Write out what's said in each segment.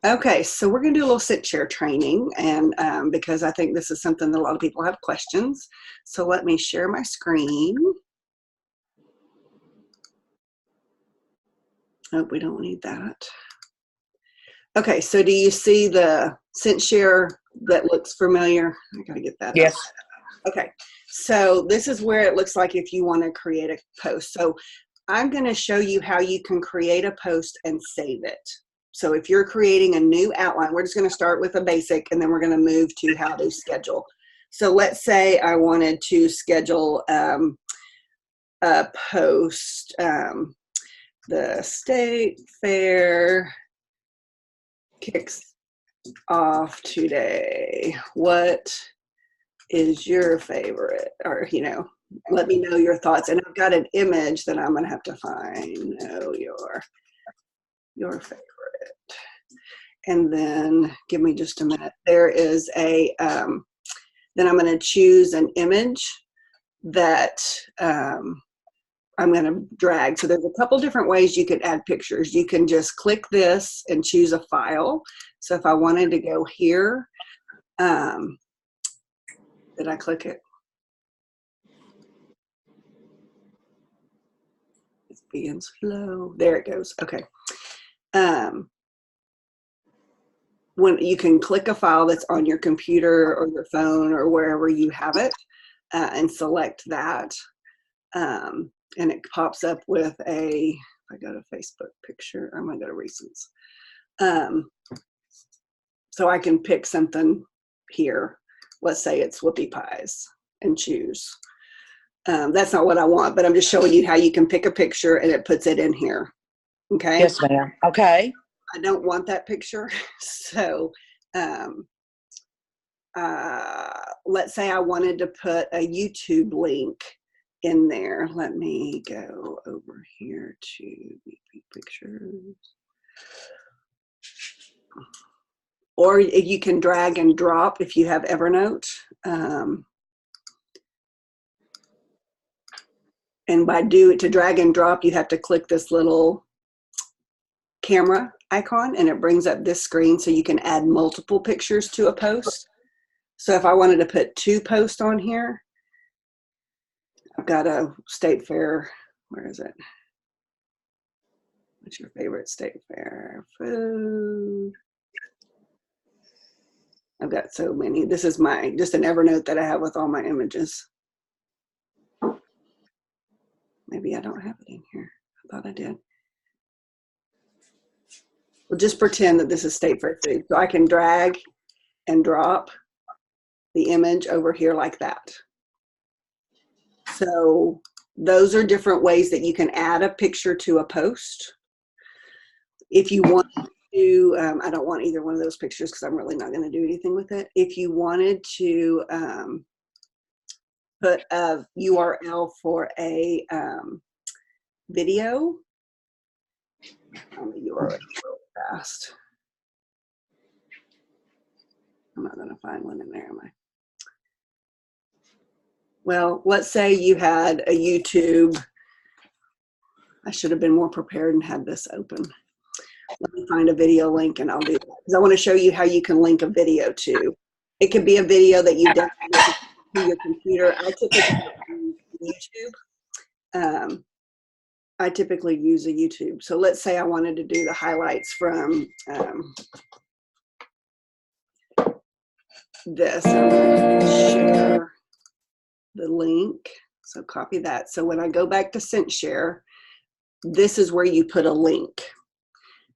Okay, so we're going to do a little cinchshare training, and because I think this is something that a lot of people have questions. So let me share my screen. Oh, we don't need that. Okay, so do you see the cinchshare that looks familiar? I got to get that Yes. up. Okay, so this is where it looks like if you want to create a post. So I'm going to show you how you can create a post and save it. So if you're creating a new outline, we're just going to start with a basic, and then we're going to move to how to schedule. So let's say I wanted to schedule a post, the state fair kicks off today. What is your favorite? Or, you know, let me know your thoughts. And I've got an image that I'm going to have to find. Know your favorite. And then give me just a minute. There is a, then I'm going to choose an image that I'm going to drag. So there's a couple different ways you can add pictures. You can just click this and choose a file. So if I wanted to go here, did I click it? It's being slow. There it goes. Okay. When you can click a file that's on your computer or your phone or wherever you have it, and select that, and it pops up with a, if I go to Facebook picture, I'm gonna go to recents. So I can pick something here. Let's say it's whoopie pies and choose. That's not what I want, but I'm just showing you how you can pick a picture and it puts it in here. Okay. Yes, ma'am. Okay. I don't want that picture. So let's say I wanted to put a YouTube link in there. Let me go over here to pictures. Or you can drag and drop if you have Evernote. And to drag and drop, you have to click this little camera icon and it brings up this screen so you can add multiple pictures to a post. So if I wanted to put 2 posts on here, I've got a state fair. Where is it? What's your favorite state fair food? I've got so many. This is just an Evernote that I have with all my images. Maybe I don't have it in here. I thought I did. Well, just pretend that this is state fair food. So I can drag and drop the image over here like that. So those are different ways that you can add a picture to a post. If you want to, I don't want either one of those pictures because I'm really not going to do anything with it. If you wanted to put a URL for a video, on the URL real fast. I'm not going to find one in there, am I? Well, let's say you had a YouTube. I should have been more prepared and had this open. Let me find a video link and I'll do that because I want to show you how you can link a video to. It could be a video that you download to your computer. I typically use a YouTube. So let's say I wanted to do the highlights from this. I'm going to share the link. So copy that. So when I go back to cinchshare, this is where you put a link.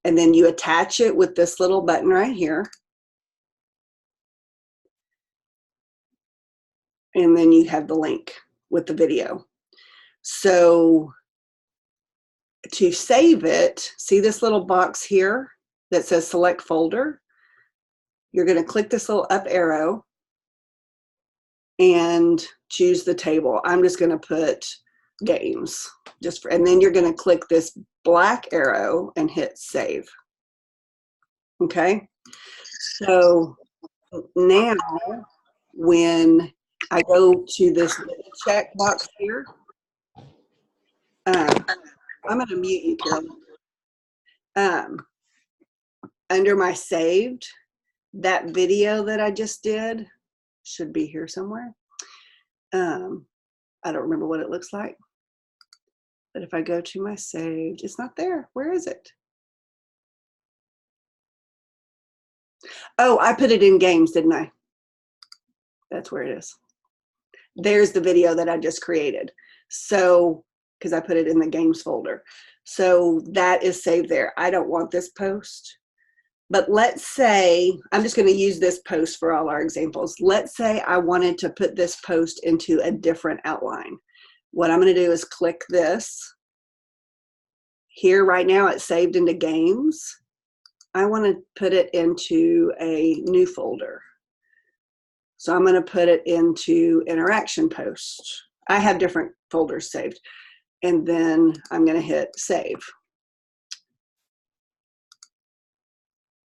And then you attach it with this little button right here. And then you have the link with the video. So to save it, see this little box here that says select folder? You're going to click this little up arrow and choose the table. I'm just going to put games and then you're going to click this black arrow and hit save. Okay. So now when I go to this check box here, I'm going to mute you, Carolyn. under my saved, that video that I just did should be here somewhere. I don't remember what it looks like, but if I go to my saved, it's not there. Where is it? Oh, I put it in games, didn't I? That's where it is. There's the video that I just created. So, because I put it in the games folder. So that is saved there. I don't want this post. But let's say, I'm just going to use this post for all our examples. Let's say I wanted to put this post into a different outline. What I'm going to do is click this. Here right now it's saved into games. I want to put it into a new folder. So I'm going to put it into interaction post. I have different folders saved. And then I'm going to hit save.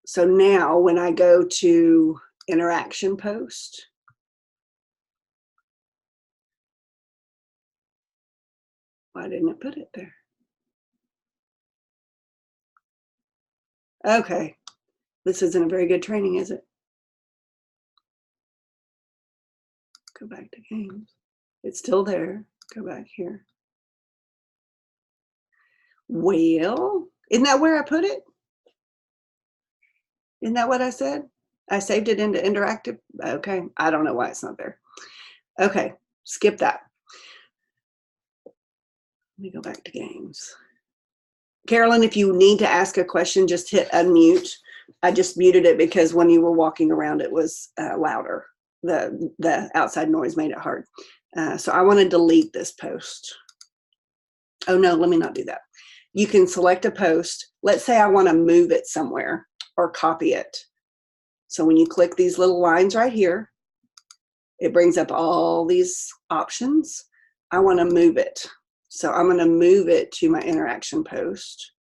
So now when I go to interaction post, why didn't it put it there? Okay, this isn't a very good training, is it? Go back to games. It's still there. Go back here. Well, isn't that where I put it? Isn't that what I said? I saved it into interactive. Okay, I don't know why it's not there. Okay, skip that. Let me go back to games. Carolyn, if you need to ask a question, just hit unmute. I just muted it because when you were walking around, it was louder. The outside noise made it hard. So I want to delete this post. Oh no, let me not do that. You can select a post. Let's say I want to move it somewhere or copy it. So when you click these little lines right here, it brings up all these options. I want to move it. So I'm going to move it to my interaction post,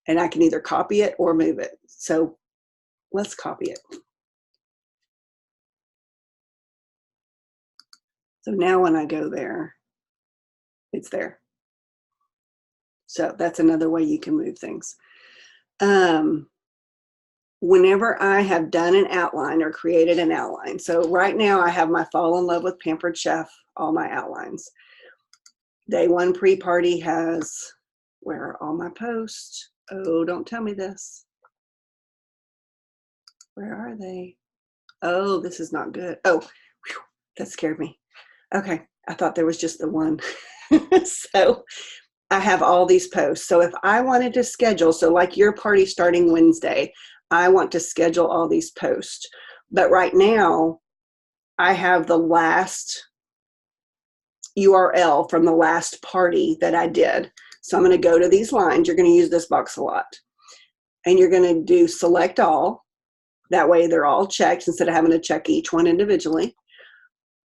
and I can either copy it or move it. So let's copy it. So now when I go there, it's there. So that's another way you can move things. Whenever I have done an outline or created an outline, so right now I have my Fall in Love with Pampered Chef, all my outlines. Day one pre-party has, where are all my posts? Oh, don't tell me this. Where are they? Oh, this is not good. Oh, whew, that scared me. Okay, I thought there was just the one. So I have all these posts. So if I wanted to schedule, so like your party starting Wednesday, I want to schedule all these posts. But right now, I have the last URL from the last party that I did. So I'm going to go to these lines. You're going to use this box a lot. And you're going to do select all. That way they're all checked instead of having to check each one individually.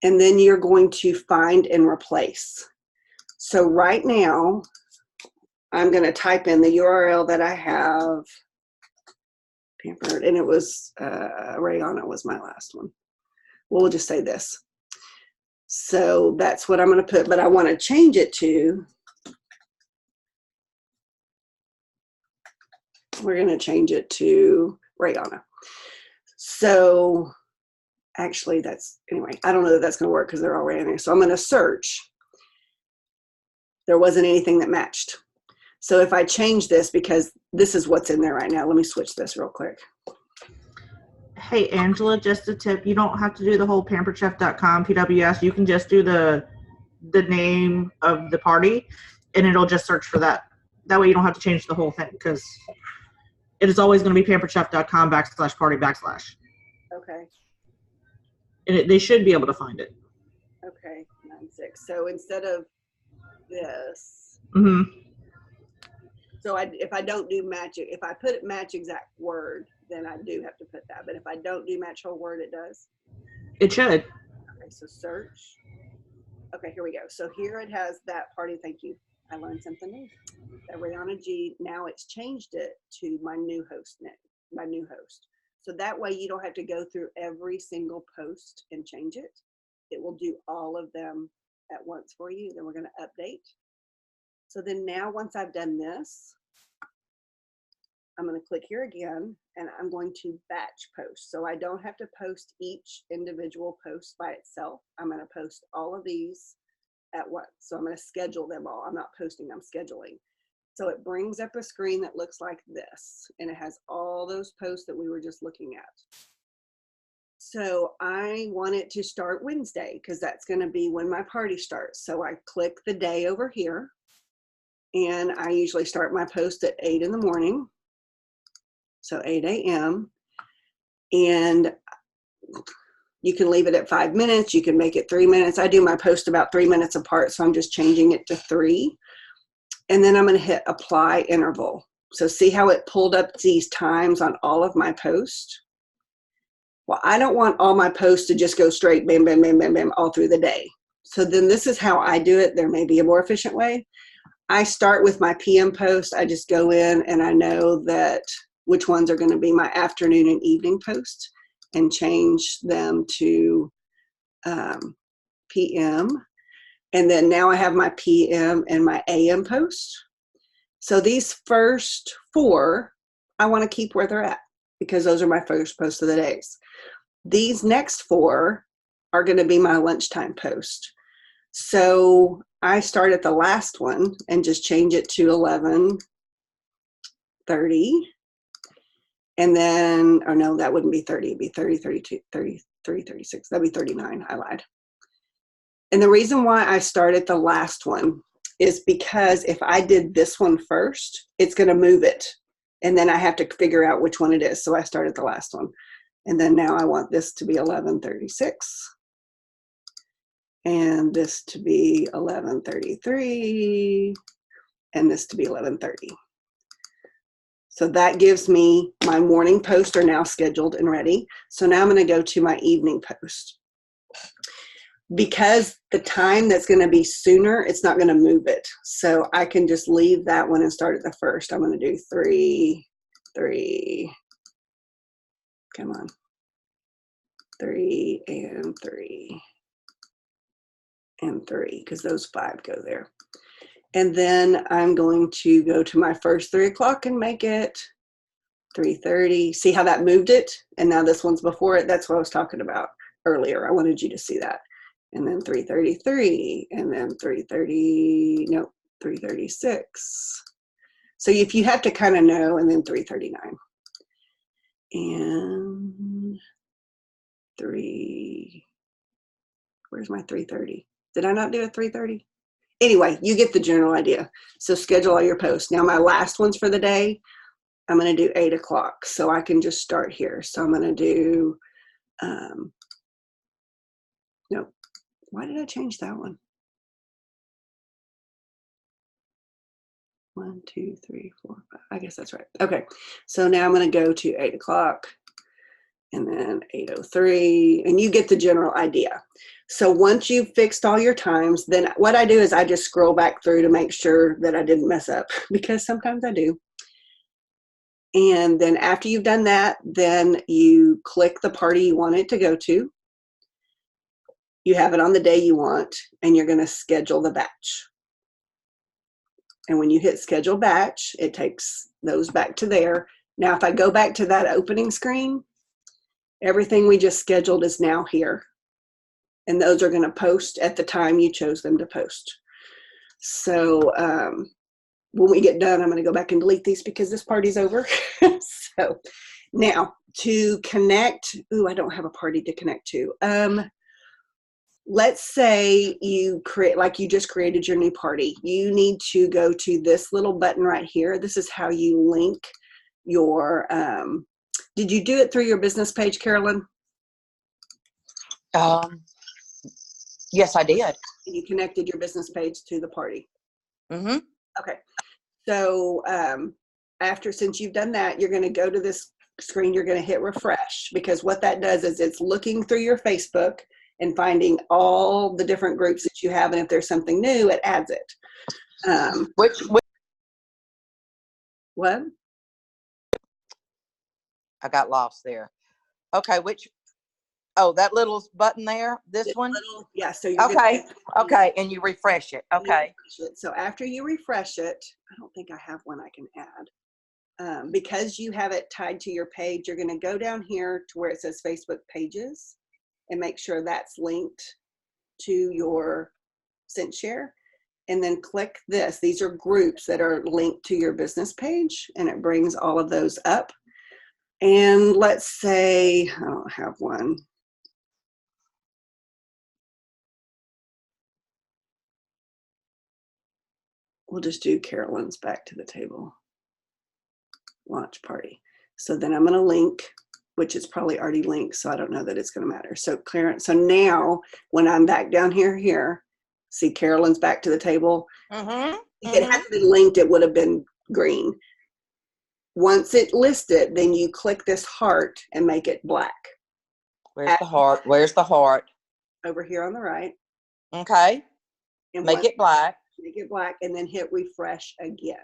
And then you're going to find and replace. So right now, I'm going to type in the URL that I have. Pampered, and it was Rayana was my last one. We'll just say this. So that's what I'm going to put, but I want to change it to, we're going to change it to Rayana. So actually that's, anyway, I don't know that that's going to work because they're already in there. So I'm going to search. There wasn't anything that matched. So if I change this, because this is what's in there right now, let me switch this real quick. Hey, Angela, just a tip. You don't have to do the whole pamperedchef.com PWS. You can just do the name of the party, and it'll just search for that. That way you don't have to change the whole thing, because it is always going to be pamperedchef.com /party /. Okay. And they should be able to find it. Okay, 9-6. So instead of this, so if I don't do match, if I put match exact word, then I do have to put that. But if I don't do match whole word, it does? It should. Okay, so search. Okay, here we go. So here it has that party. Thank you. I learned something new. That Rihanna G, now it's changed it to my new host name, my new host. So that way you don't have to go through every single post and change it. It will do all of them at once for you. Then we're going to update. So then now once I've done this, I'm going to click here again, and I'm going to batch post. So I don't have to post each individual post by itself. I'm going to post all of these at once. So I'm going to schedule them all. I'm not posting, I'm scheduling. So it brings up a screen that looks like this, and it has all those posts that we were just looking at. So I want it to start Wednesday because that's going to be when my party starts. So I click the day over here, and I usually start my post at 8 in the morning. So 8 a.m. And you can leave it at 5 minutes. You can make it 3 minutes. I do my post about 3 minutes apart, so I'm just changing it to 3. And then I'm going to hit apply interval. So see how it pulled up these times on all of my posts? Well, I don't want all my posts to just go straight, bam, bam, bam, bam, bam, all through the day. So then this is how I do it. There may be a more efficient way. I start with my PM post. I just go in and I know that which ones are going to be my afternoon and evening posts and change them to PM. And then now I have my PM and my AM post. So these first 4, I want to keep where they're at because those are my first posts of the days. These next 4 are going to be my lunchtime post. So I start at the last one and just change it to 11:30. And then, oh no, that wouldn't be 30, it'd be 30, 32, 33, 36. That'd be 39, I lied. And the reason why I started the last one is because if I did this one first, it's going to move it. And then I have to figure out which one it is. So I started the last one. And then now I want this to be 11:36. And this to be 11:33. And this to be 11:30. So that gives me my morning posts are now scheduled and ready. So now I'm going to go to my evening post. Because the time that's going to be sooner, it's not going to move it. So I can just leave that one and start at the first. I'm going to do 3, 3. Come on. 3 and 3 and 3 because those 5 go there. And then I'm going to go to my first 3 o'clock and make it 3:30. See how that moved it? And now this one's before it. That's what I was talking about earlier. I wanted you to see that. And then 3:33, and then 3:30, no, 3:36. So if you have to kind of know, and then 3:39. And 3, where's my 3:30? Did I not do a 3:30? Anyway, you get the general idea. So schedule all your posts. Now my last ones for the day, I'm going to do 8 o'clock. So I can just start here. So I'm going to do, no, why did I change that one? 1, 2, 3, 4, 5. I guess that's right. Okay. So now I'm going to go to 8 o'clock and then 8:03, and you get the general idea. So once you've fixed all your times, then what I do is I just scroll back through to make sure that I didn't mess up because sometimes I do. And then after you've done that, then you click the party you want it to go to. You have it on the day you want, and you're going to schedule the batch. And when you hit schedule batch, it takes those back to there. Now, if I go back to that opening screen, everything we just scheduled is now here. And those are going to post at the time you chose them to post. So when we get done, I'm going to go back and delete these because this party's over. So now to connect, I don't have a party to connect to. Let's say you create, like you just created your new party. You need to go to this little button right here. This is how you link your, did you do it through your business page, Carolyn? Yes, I did. You connected your business page to the party. Mm-hmm. Okay. So since you've done that, you're going to go to this screen. You're going to hit refresh because what that does is it's looking through your Facebook and finding all the different groups that you have. And if there's something new, it adds it. What? I got lost there. Okay, that little button there, this one? Yeah, so you're okay, and you refresh it. Okay. So after you refresh it, I don't think I have one I can add. because you have it tied to your page, you're going to go down here to where it says Facebook pages and make sure that's linked to your cinchshare. And then click this. These are groups that are linked to your business page, and it brings all of those up. And let's say, I don't have one. We'll just do Carolyn's back to the table launch party. So then I'm going to link, which is probably already linked, so I don't know that it's going to matter. So so now when I'm back down here, see Carolyn's back to the table. If it hadn't been linked, it would have been green. Once it listed, then you click this heart and make it black. Where's the heart? Where's the heart? Over here on the right. Okay. And make it black. Make it black, and then hit refresh again.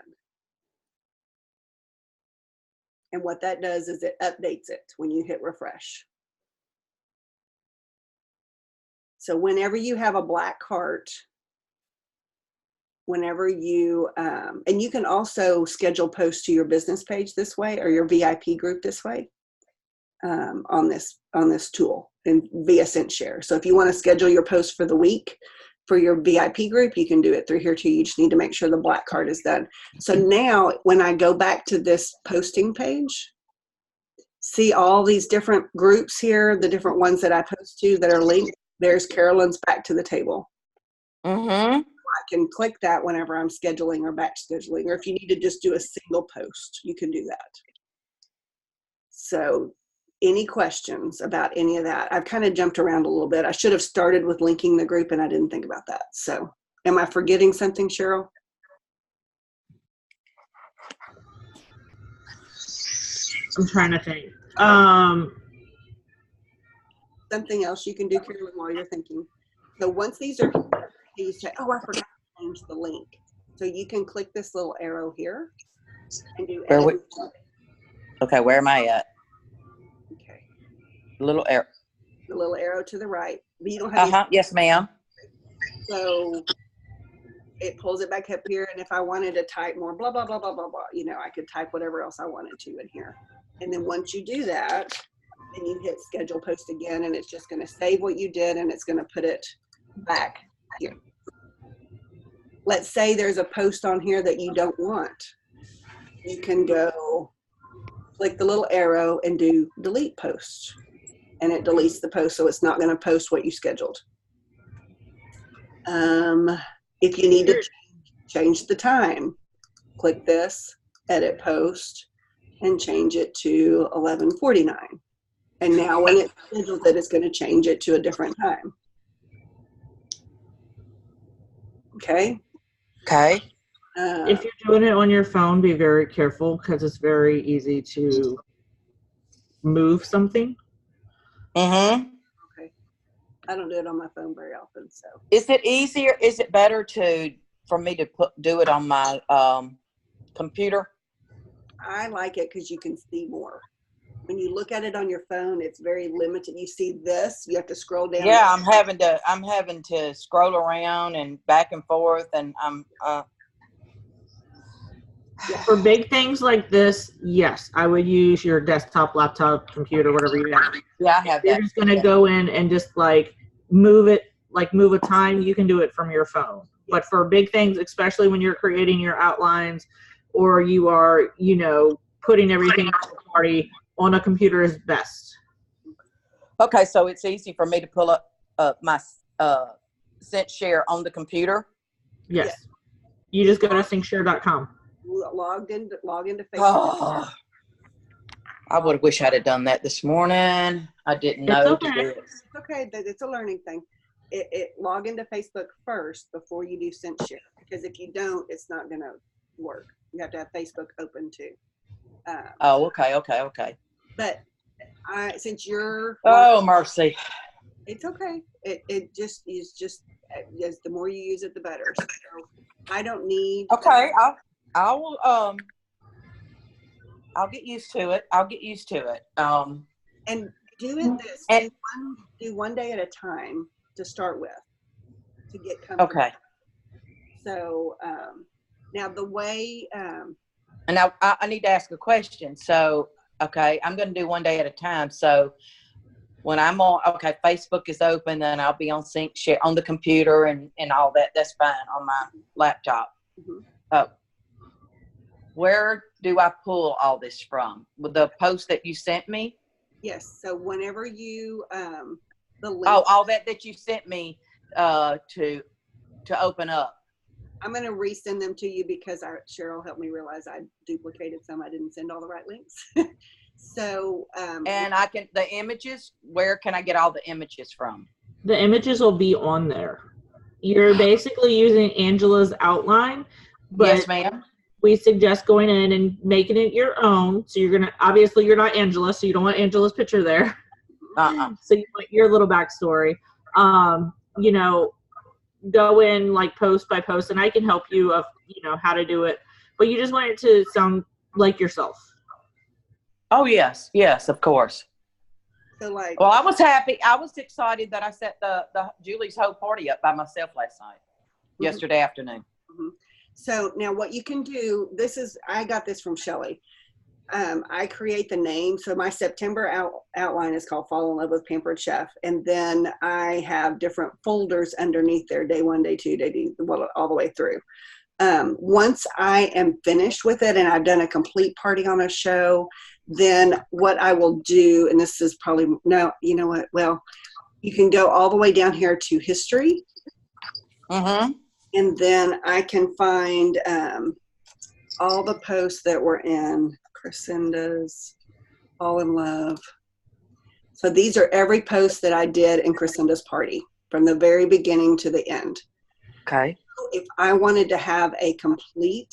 And what that does is it updates it when you hit refresh. So whenever you have a black heart, whenever you, and you can also schedule posts to your business page this way, or your VIP group this way, on this tool and via cinchshare. So if you want to schedule your post for the week for your VIP group, you can do it through here too. You just need to make sure the black card is done. So now when I go back to this posting page, see all these different groups here, the different ones that I post to that are linked. There's Carolyn's back to the table. I can click that whenever I'm scheduling or batch scheduling, or if you need to just do a single post, you can do that. So any questions about any of that? I've kind of jumped around a little bit. I should have started with linking the group, and I didn't think about that. So am I forgetting something, Cheryl? I'm trying to think. Something else you can do, Carolyn, while you're thinking. So once these are, you say, oh, I forgot to change the link. So you can click this little arrow here and do edit. Okay, where am I at? Okay. Little arrow. The little arrow to the right. But you don't have yes, ma'am. So it pulls it back up here, and if I wanted to type more blah, blah, blah, blah, blah, blah, you know, I could type whatever else I wanted to in here. And then once you do that, then you hit schedule post again, and it's just going to save what you did, and it's going to put it back here. Let's say there's a post on here that you don't want. You can go click the little arrow and do delete post, and it deletes the post, so it's not going to post what you scheduled. If you need to change the time, click this, edit post, and change it to 11:49. And now when it's scheduled, it's going to change it to a different time. Okay? Okay. If you're doing it on your phone, be very careful because it's very easy to move something. Okay. I don't do it on my phone very often, so. Is it easier? Is it better for me to do it on my computer? I like it because you can see more. When you look at it on your phone, it's very limited. You see this, you have to scroll down. Yeah, I'm having to scroll around and back and forth, and For big things like this, yes, I would use your desktop, laptop, computer, whatever you have. Yeah, I have that. You're just going to go in and just like move it, like move a time, you can do it from your phone. But for big things, especially when you're creating your outlines or you are, you know, putting everything in the party, on a computer is best. Okay, so it's easy for me to pull up my cinchshare on the computer? Yes. Yeah. You just go to cinchshare.com. Log into Facebook. Oh, I would wish I'd have done that this morning. I didn't know to do it. It's okay. It's a learning thing. Log into Facebook first before you do cinchshare, because if you don't, it's not going to work. You have to have Facebook open too. Okay. But since you're mercy, it's okay. It just is just as the more you use it, the better. So I don't need. Okay, I'll get used to it. And doing this, and do one day at a time to start with, to get comfortable. Okay. So now the way And now I need to ask a question. So, okay, I'm going to do one day at a time. So when I'm on, okay, Facebook is open, then I'll be on cinchshare on the computer and all that. That's fine on my laptop. Mm-hmm. Where do I pull all this from? With the post that you sent me? Yes. So whenever you, the link. Oh, all that you sent me to open up. I'm going to resend them to you because Cheryl helped me realize I duplicated some. I didn't send all the right links. So, and I can, the images, where can I get all the images from? The images will be on there. You're basically using Angela's outline, but yes, ma'am. We suggest going in and making it your own. So obviously you're not Angela, so you don't want Angela's picture there. So you want your little backstory. Go in like post by post, and I can help you of how to do it. But you just want it to sound like yourself. Oh yes, of course. So well, I was happy. I was excited that I set the Julie's whole party up by myself last night, yesterday afternoon. Mm-hmm. So now what you can do, I got this from Shelly. I create the name. So my September outline is called Fall in Love with Pampered Chef. And then I have different folders underneath there, day 1, day 2, day 3, all the way through. Once I am finished with it and I've done a complete party on a show, then what I will do, and this is probably, no, you know what? Well, you can go all the way down here to history. Mm-hmm. And then I can find all the posts that were in Crescenda's Fall in Love. So these are every post that I did in Crescenda's party from the very beginning to the end. Okay. So if I wanted to have a complete,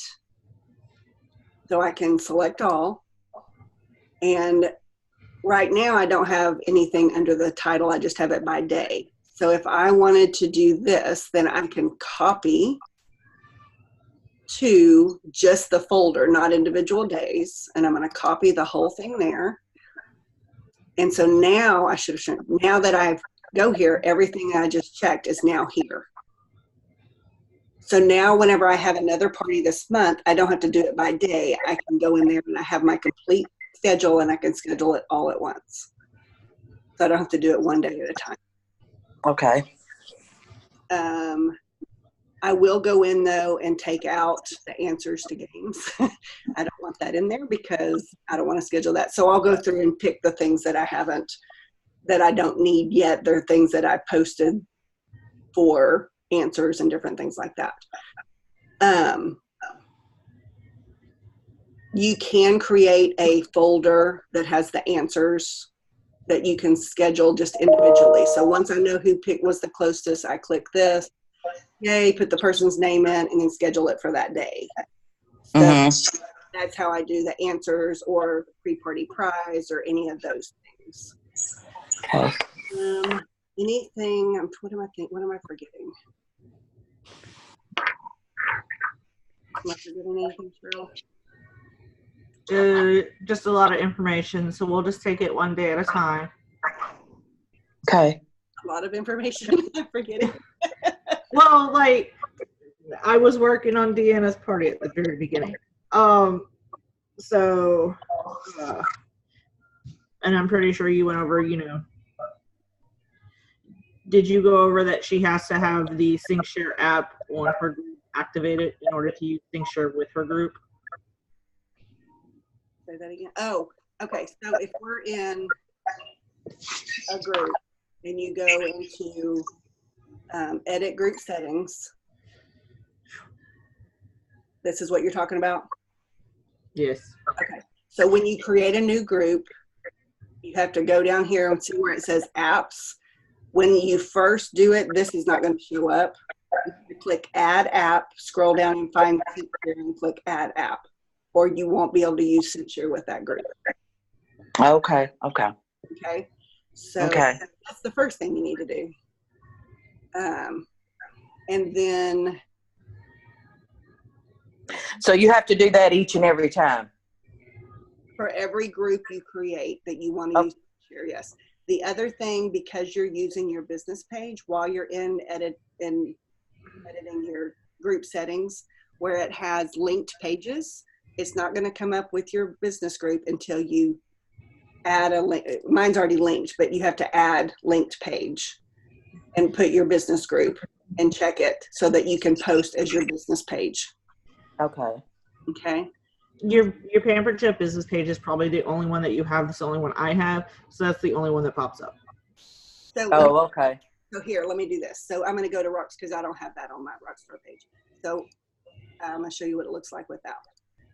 so I can select all. And right now I don't have anything under the title. I just have it by day. So if I wanted to do this, then I can copy to just the folder, not individual days. And I'm going to copy the whole thing there. And so now now that I go here, everything I just checked is now here. So now whenever I have another party this month, I don't have to do it by day. I can go in there and I have my complete schedule and I can schedule it all at once. So I don't have to do it one day at a time. Okay. I will go in though and take out the answers to games. I don't want that in there because I don't want to schedule that. So I'll go through and pick the things that I don't need yet. They're things that I posted for answers and different things like that. You can create a folder that has the answers that you can schedule just individually. So once I know who was the closest, I click this. Yay, put the person's name in and then schedule it for that day. So that's how I do the answers or pre-party prize or any of those things. Okay. Anything, what am I forgetting? Am I forgetting anything, Cheryl? Just a lot of information, so we'll just take it one day at a time. Okay. A lot of information. I'm forgetting. Well, like, I was working on Deanna's party at the very beginning. And I'm pretty sure you went over, did you go over that she has to have the cinchshare app on her group activated in order to use cinchshare with her group? Say that again. Oh, okay. So if we're in a group and you go into edit group settings, this is what you're talking about? Yes. Okay. So when you create a new group, you have to go down here and see where it says apps. When you first do it, this is not going to show up. You click add app, scroll down and find cinchshare and click add app, or you won't be able to use cinchshare with that group. Okay. So that's the first thing you need to do. And then. So you have to do that each and every time? For every group you create that you want to use cinchshare, yes. The other thing, because you're using your business page while you're in editing your group settings, where it has linked pages, It's not going to come up with your business group until you add a link. Mine's already linked, but you have to add linked page and put your business group and check it so that you can post as your business page. Okay. Okay. Your Pampered Chef business page is probably the only one that you have. That's the only one I have. So that's the only one that pops up. So, Okay. So here, let me do this. So I'm going to go to Rocks because I don't have that on my Rockstar page. So I'm going to show you what it looks like without.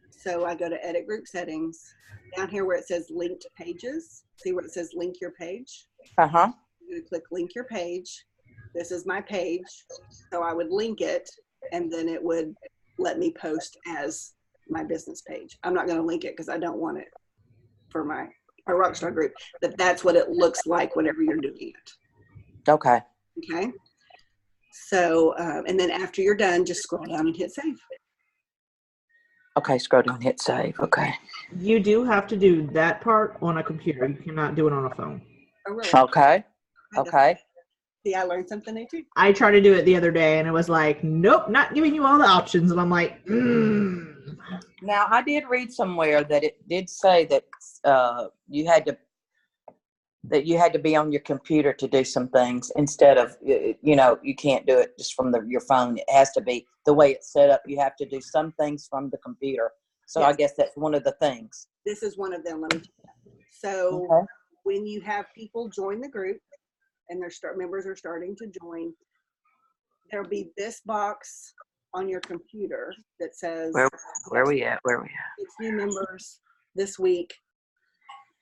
So I go to Edit Group Settings. Down here where it says Linked Pages, see where it says Link Your Page? Uh-huh. I'm going to click Link Your Page. This is my page. So I would link it, and then it would let me post as my business page. I'm not going to link it because I don't want it for my Rockstar group, but that's what it looks like whenever you're doing it. Okay. Okay. So, and then after you're done, just scroll down and hit save. Okay, scroll down, hit save. Okay. You do have to do that part on a computer. You cannot do it on a phone. Oh, really? Okay. Okay. See, I learned something new too. I tried to do it the other day, and it was like, nope, not giving you all the options. And I'm like, Now, I did read somewhere that it did say that you had to be on your computer to do some things instead of, you can't do it just from your phone. It has to be the way it's set up. You have to do some things from the computer. So Yes. I guess that's one of the things. This is one of them. Let me tell you. So Okay. when you have people join the group and members are starting to join, there'll be this box on your computer that says Where are we at? 6 new members this week.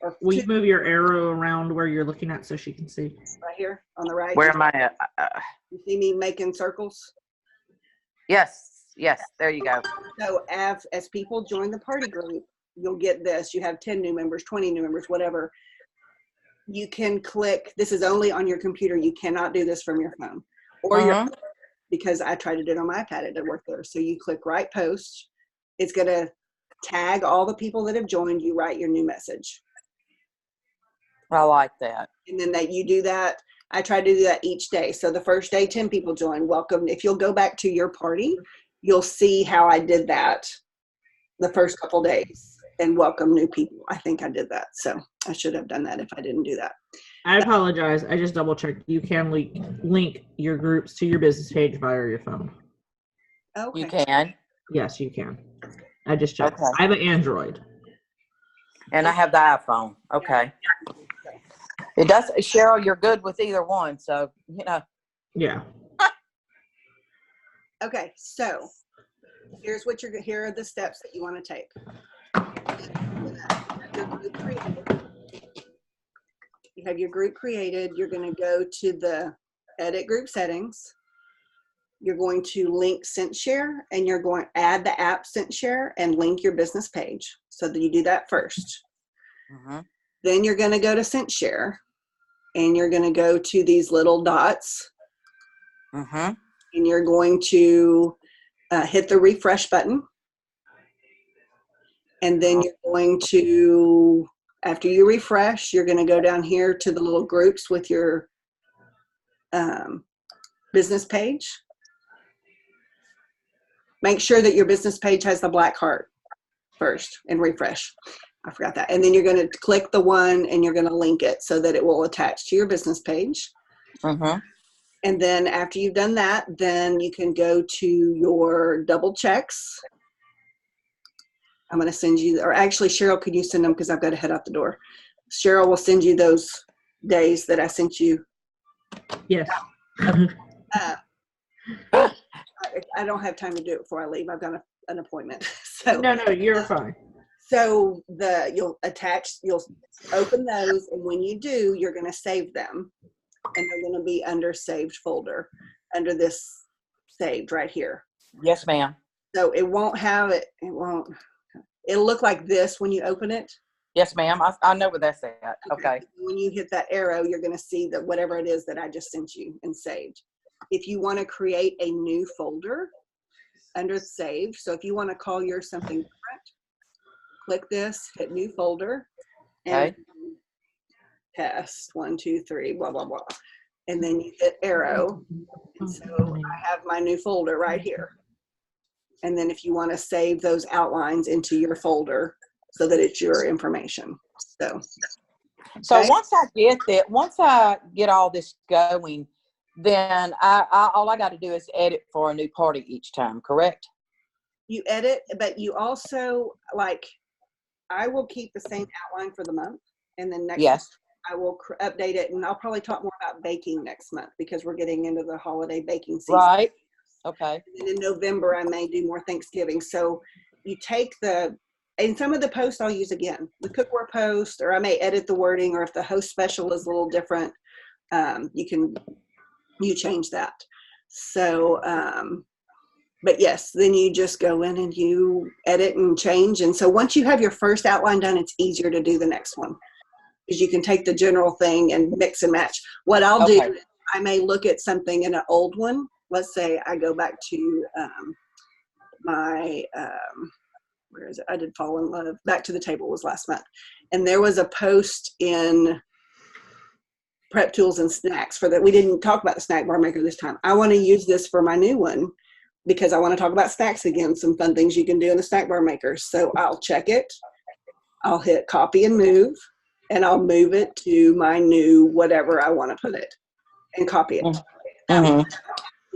Or will 2 you move your arrow around where you're looking at so she can see? right here on the right. Where am I at? You see me making circles? Yes. There you go. So as people join the party group, you'll get this. You have 10 new members, 20 new members, whatever. You can click. This is only on your computer. You cannot do this from your phone or your, because I tried to do it on my iPad. It didn't work there. So you click Write Post. It's going to tag all the people that have joined. You write your new message. I like that. And then that you do that. I try to do that each day. So the first day, 10 people join. Welcome. If you'll go back to your party, you'll see how I did that the first couple days and welcome new people. I think I did that. So I should have done that if I didn't do that. I apologize. I just double checked. You can link your groups to your business page via your phone. Okay. You can. Yes, you can. I just checked. Okay. I have an Android. And I have the iPhone. Okay. It does, Cheryl, you're good with either one. So, Yeah. Okay. So here's what here are the steps that you want to take. You have your group created. You're going to go to the Edit Group Settings. You're going to link cinchshare, and you're going to add the app cinchshare and link your business page. So that you do that first. Then you're going to go to cinchshare, and you're going to go to these little dots. And you're going to hit the refresh button. And then you're going to, after you refresh, you're going to go down here to the little groups with your business page. Make sure that your business page has the black heart first and refresh. I forgot that. And then you're going to click the one and you're going to link it so that it will attach to your business page. And then after you've done that, then you can go to your double checks. I'm going to send you, or actually, Cheryl, could you send them because I've got to head out the door. Cheryl will send you those days that I sent you. Yes. I don't have time to do it before I leave. I've got an appointment. So No, you're fine. So you'll open those, and when you do, you're going to save them, and they're going to be under saved folder, under this saved right here. Yes, ma'am. So it won't have it. It'll look like this when you open it. Yes, ma'am. I know where that's at. Okay. When you hit that arrow, you're going to see that whatever it is that I just sent you and saved. If you want to create a new folder under save, so if you want to call yours something different, click this, hit new folder, and test 1, 2, 3, blah, blah, blah. And then you hit arrow. And so I have my new folder right here. And then if you want to save those outlines into your folder so that it's your information. So okay. once I get all this going, then all I got to do is edit for a new party each time, correct? You edit, but you also, like, I will keep the same outline for the month, and then next month I will update it, and I'll probably talk more about baking next month because we're getting into the holiday baking season. Right. Okay. And in November, I may do more Thanksgiving. So you take and some of the posts I'll use again, the cookware post, or I may edit the wording, or if the host special is a little different, you change that. So, but yes, then you just go in and you edit and change. And so once you have your first outline done, it's easier to do the next one because you can take the general thing and mix and match. What I'll do, I may look at something in an old one. Let's say I go back to my, where is it? I did Fall in Love. Back to the Table was last month. And there was a post in Prep Tools and Snacks for that. We didn't talk about the snack bar maker this time. I want to use this for my new one because I want to talk about snacks again, some fun things you can do in the snack bar maker. So I'll check it. I'll hit copy and move, and I'll move it to my new whatever I want to put it and copy it.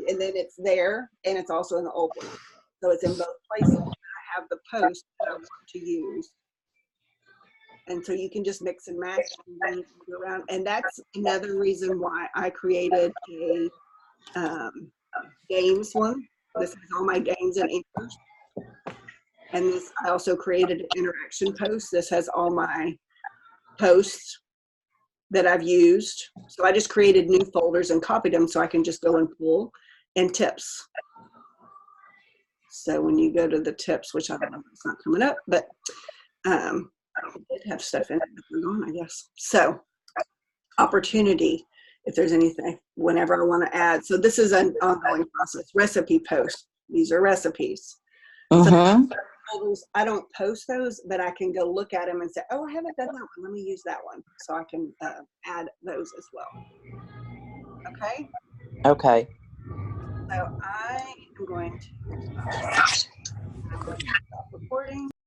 And then it's there, and it's also in the old one. So it's in both places. I have the post that I want to use. And so you can just mix and match and go around. And that's another reason why I created a games one. This has all my games and answers. And this, I also created an interaction post. This has all my posts that I've used. So I just created new folders and copied them so I can just go and pull, and tips. So when you go to the tips, which I don't know, it's not coming up, but I did have stuff in it, but they're gone, I guess. So opportunity, if there's anything, whenever I want to add. So this is an ongoing process. Recipe post. These are recipes. So I don't post those, but I can go look at them and say, oh, I haven't done that one. Let me use that one. So I can add those as well. Okay? Okay. So I am going to stop recording.